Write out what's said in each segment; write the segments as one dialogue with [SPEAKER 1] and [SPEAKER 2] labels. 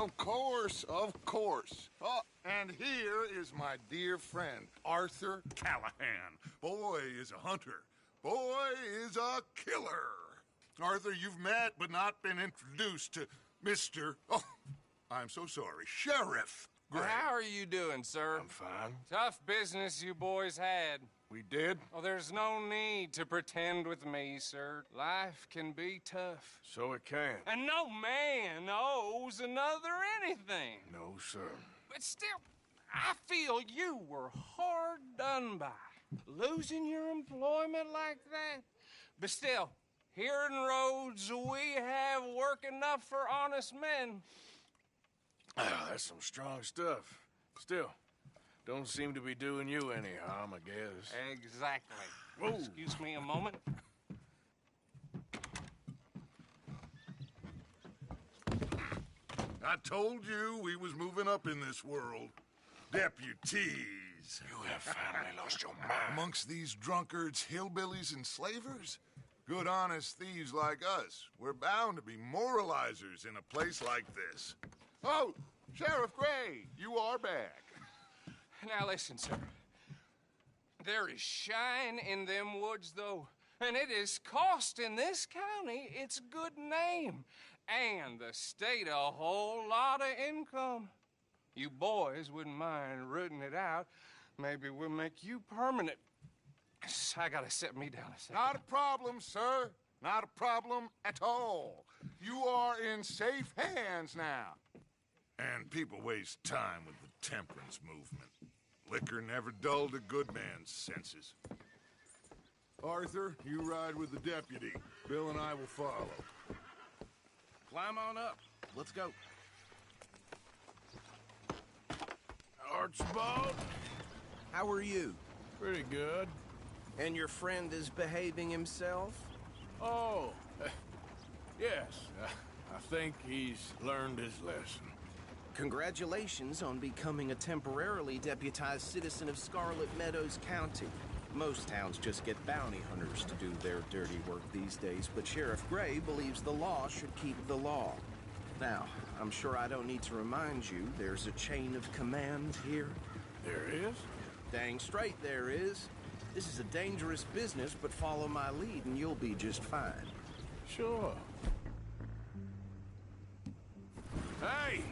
[SPEAKER 1] Of course, of course. Oh, and here is my dear friend, Arthur Callahan. Boy is a hunter. Boy is a killer. Arthur, you've met but not been introduced to Mr. Oh, I'm so sorry, Sheriff Gray.
[SPEAKER 2] How are you doing, sir?
[SPEAKER 1] I'm fine.
[SPEAKER 2] Tough business you boys had.
[SPEAKER 1] We did?
[SPEAKER 2] Oh, there's no need to pretend with me, sir. Life can be tough.
[SPEAKER 1] So it can.
[SPEAKER 2] And no man owes another anything.
[SPEAKER 1] No, sir.
[SPEAKER 2] But still, I feel you were hard done by. Losing your employment like that. But still, here in Rhodes, we have work enough for honest men.
[SPEAKER 1] Ah, that's some strong stuff. Still, don't seem to be doing you any harm, I guess.
[SPEAKER 2] Exactly.
[SPEAKER 1] Whoa.
[SPEAKER 2] Excuse me a moment.
[SPEAKER 1] I told you we was moving up in this world. Deputies. You have finally lost your mind. Amongst these drunkards, hillbillies, and slavers? Good, honest thieves like us. We're bound to be moralizers in a place like this. Oh, Sheriff Gray, you are back.
[SPEAKER 2] Now listen, sir. There is shine in them woods, though, and it is costing this county its good name, and the state a whole lot of income. You boys wouldn't mind rooting it out. Maybe we'll make you permanent. I gotta sit me down a second.
[SPEAKER 1] Not a problem, sir. Not a problem at all. You are in safe hands now. And people waste time with the temperance movement. Liquor never dulled a good man's senses. Arthur, you ride with the deputy. Bill and I will follow.
[SPEAKER 3] Climb on up. Let's go.
[SPEAKER 1] Archibald?
[SPEAKER 3] How are you?
[SPEAKER 1] Pretty good.
[SPEAKER 3] And your friend is behaving himself?
[SPEAKER 1] Oh, yes. I think he's learned his lesson.
[SPEAKER 3] Congratulations on becoming a temporarily deputized citizen of Scarlet Meadows County. Most towns just get bounty hunters to do their dirty work these days, but Sheriff Gray believes the law should keep the law. Now, I'm sure I don't need to remind you there's a chain of command here.
[SPEAKER 1] There is?
[SPEAKER 3] Dang straight there is. This is a dangerous business, but follow my lead and you'll be just fine.
[SPEAKER 1] Sure. Hey!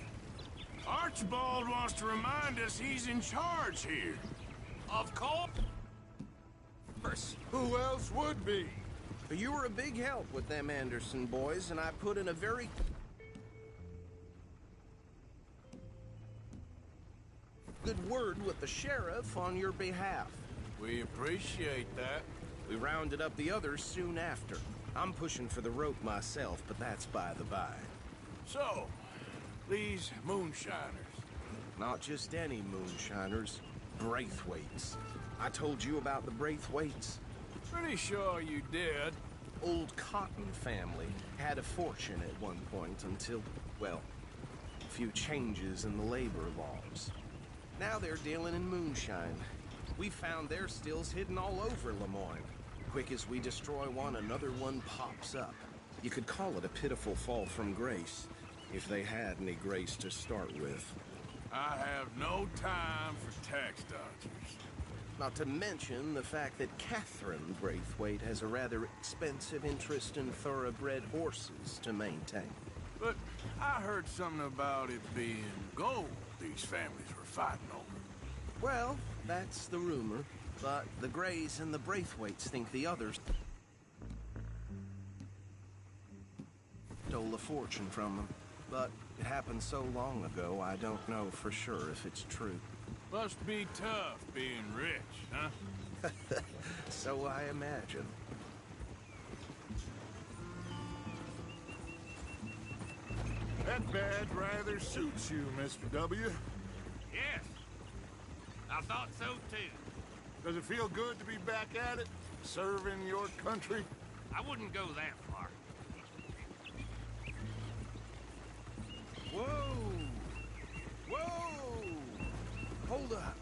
[SPEAKER 1] Archibald wants to remind us he's in charge here.
[SPEAKER 2] Of course.
[SPEAKER 1] Who else would be?
[SPEAKER 3] You were a big help with them Anderson boys, and I put in a very good word with the sheriff on your behalf.
[SPEAKER 1] We appreciate that.
[SPEAKER 3] We rounded up the others soon after. I'm pushing for the rope myself, but that's by the by.
[SPEAKER 1] So, these moonshiners.
[SPEAKER 3] Not just any moonshiners, Braithwaites. I told you about the Braithwaites.
[SPEAKER 1] Pretty sure you did.
[SPEAKER 3] Old Cotton family had a fortune at one point until, well, a few changes in the labor laws. Now they're dealing in moonshine. We found their stills hidden all over Lemoyne. Quick as we destroy one, another one pops up. You could call it a pitiful fall from grace, if they had any grace to start with.
[SPEAKER 1] I have no time for tax dodgers.
[SPEAKER 3] Not to mention the fact that Catherine Braithwaite has a rather expensive interest in thoroughbred horses to maintain.
[SPEAKER 1] But I heard something about it being gold these families were fighting over.
[SPEAKER 3] Well, that's the rumor, but the Grays and the Braithwaites think the others stole a fortune from them. But it happened so long ago, I don't know for sure if it's true.
[SPEAKER 1] Must be tough being rich, huh?
[SPEAKER 3] So I imagine.
[SPEAKER 1] That badge rather suits you, Mr. W.
[SPEAKER 2] Yes. I thought so, too.
[SPEAKER 1] Does it feel good to be back at it? Serving your country?
[SPEAKER 2] I wouldn't go that far.
[SPEAKER 3] Whoa! Whoa! Hold up.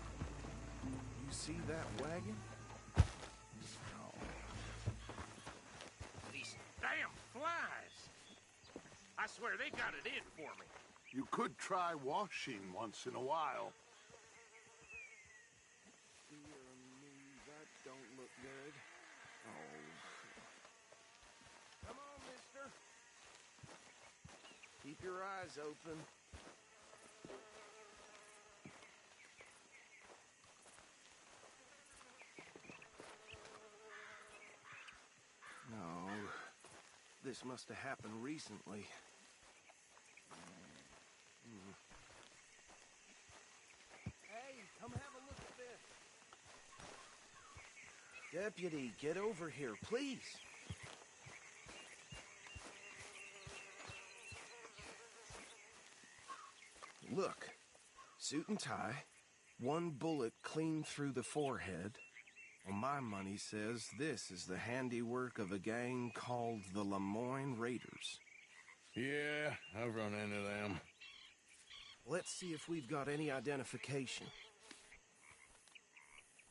[SPEAKER 3] You see that wagon? Oh.
[SPEAKER 2] These damn flies. I swear they got it in for me.
[SPEAKER 1] You could try washing once in a while.
[SPEAKER 3] Dear me, that don't look good. Oh. Come on, mister. Keep your eyes open. No. This must have happened recently. Hey, come have a look at this. Deputy, get over here, please. Look, suit and tie, one bullet clean through the forehead. Well, my money says this is the handiwork of a gang called the Lemoyne Raiders.
[SPEAKER 4] Yeah, I've run into them.
[SPEAKER 3] Let's see if we've got any identification.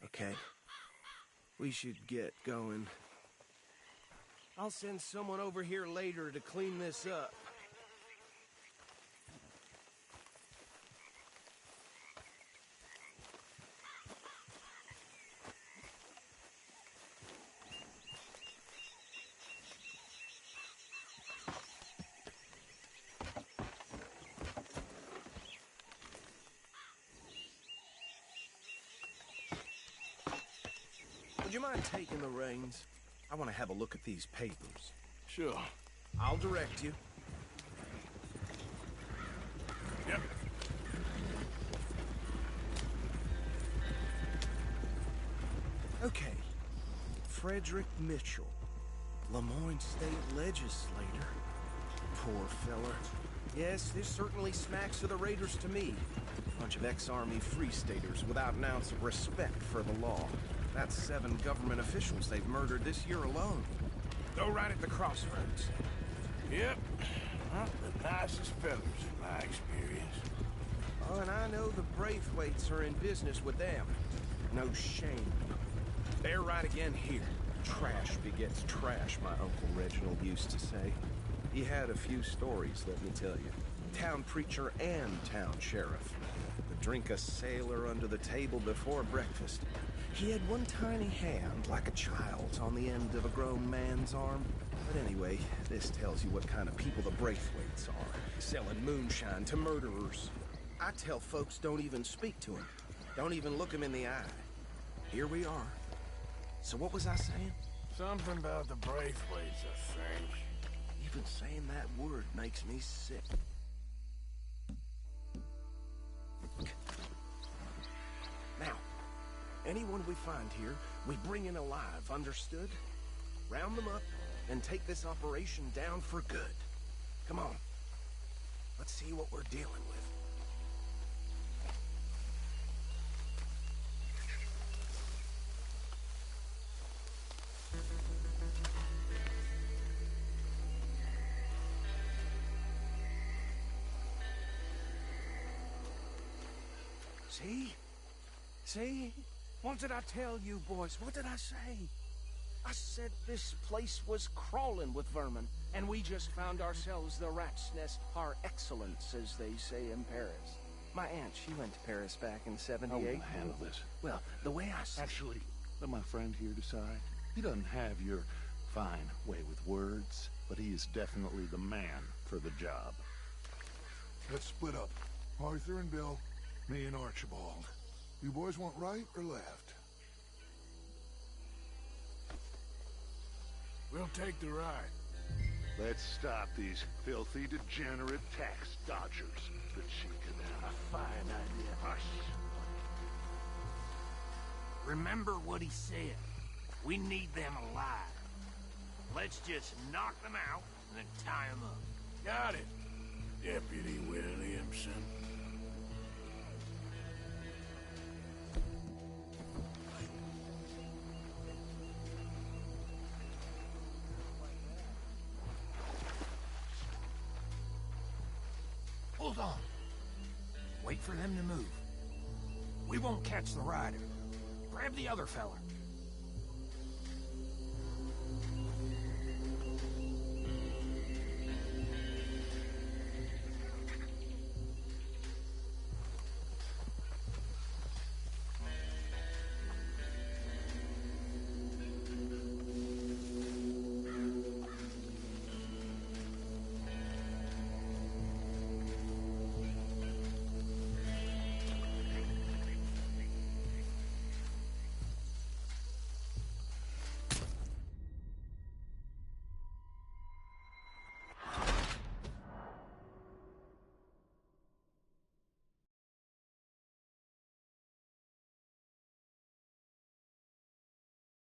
[SPEAKER 3] Okay. We should get going. I'll send someone over here later to clean this up. Would you mind taking the reins? I want to have a look at these papers.
[SPEAKER 4] Sure.
[SPEAKER 3] I'll direct you.
[SPEAKER 4] Yep.
[SPEAKER 3] Okay. Frederick Mitchell, Lemoyne State Legislator. Poor feller. Yes, this certainly smacks of the Raiders to me. Bunch of ex-Army Free Staters without an ounce of respect for the law. That's 7 government officials they've murdered this year alone. Go right at the crossroads.
[SPEAKER 4] Yep. Not the nicest fellas in my experience.
[SPEAKER 3] Oh, and I know the Braithwaites are in business with them. No shame. They're right again here. Trash begets trash, my Uncle Reginald used to say. He had a few stories, let me tell you. Town preacher and town sheriff. Would drink a sailor under the table before breakfast. He had one tiny hand, like a child's, on the end of a grown man's arm. But anyway, this tells you what kind of people the Braithwaites are. Selling moonshine to murderers. I tell folks don't even speak to him. Don't even look him in the eye. Here we are. So what was I saying?
[SPEAKER 4] Something about the Braithwaites, I think.
[SPEAKER 3] Even saying that word makes me sick. Now, anyone we find here, we bring in alive, understood? Round them up and take this operation down for good. Come on. Let's see what we're dealing with. See? See? What did I tell you, boys? What did I say? I said this place was crawling with vermin, and we just found ourselves the rat's nest par excellence, as they say in Paris. My aunt, she went to Paris back in '78.
[SPEAKER 4] I will handle this.
[SPEAKER 3] Well, the way I see
[SPEAKER 4] Actually, let my friend here decide. He doesn't have your fine way with words, but he is definitely the man for the job.
[SPEAKER 1] Let's split up. Arthur and Bill, me and Archibald. You boys want right or left?
[SPEAKER 4] We'll take the ride. Let's stop these filthy, degenerate tax dodgers. The chief canal.
[SPEAKER 3] a fine idea.
[SPEAKER 4] Hush.
[SPEAKER 5] Remember what he said. We need them alive. Let's just knock them out and then tie them up.
[SPEAKER 4] Got it, Deputy Williamson.
[SPEAKER 5] Hold on. Wait for them to move. We won't catch the rider. Grab the other fella.